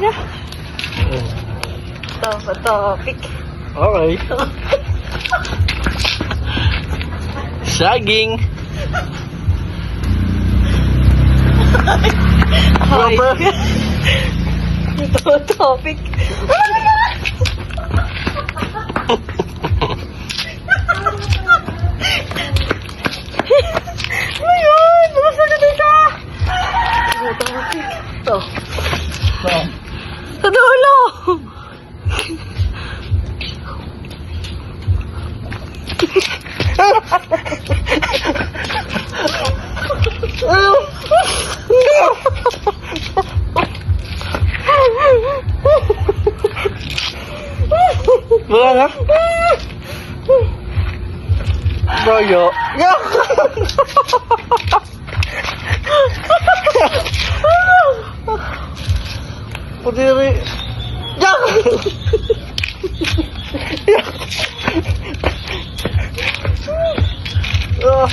na. Topic. Okay. Saging. Proper. Topic. Ayun! Basta na dito! Topic. Ito. Sa dulo! Wala na? Doyo. Putiri. Yak!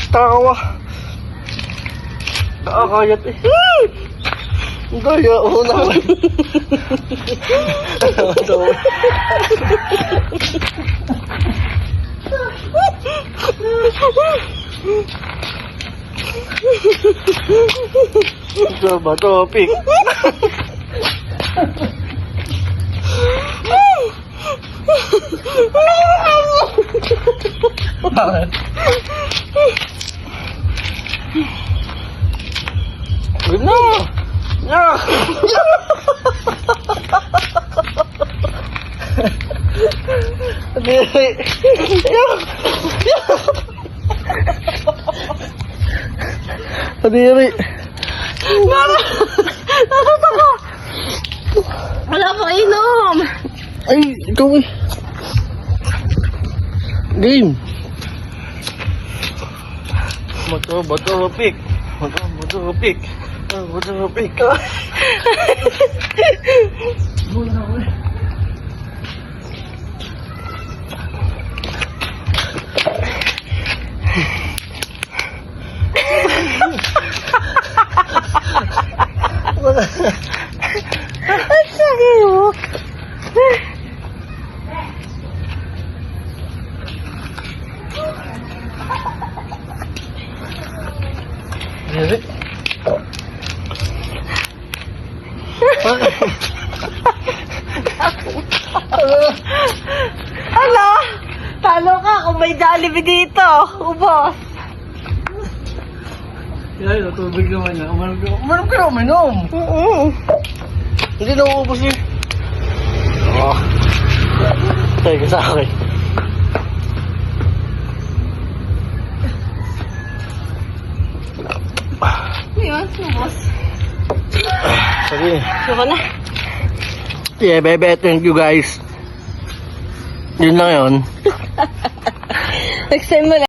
Tawa. Nakakayat eh. Doyo, una. Ito ba topic? Bakit? Huwag na! Yak! Yak! Kadiri. Nasot ako! Wala pa inom! Ay, ikaw eh. Game. Matopik. Matopik. Ang sakit mo! Kadiri. Ano? Talo ka kung may Jollibee dito. Ubos. Yan, natubig naman yan. Umarap ka na uminom. Hindi na uubos eh. Oh. Teka sa akin. Yun, ubos. Sabi. Suko na. Yeah, bebe, thank you guys. Yun lang yun. Next time mo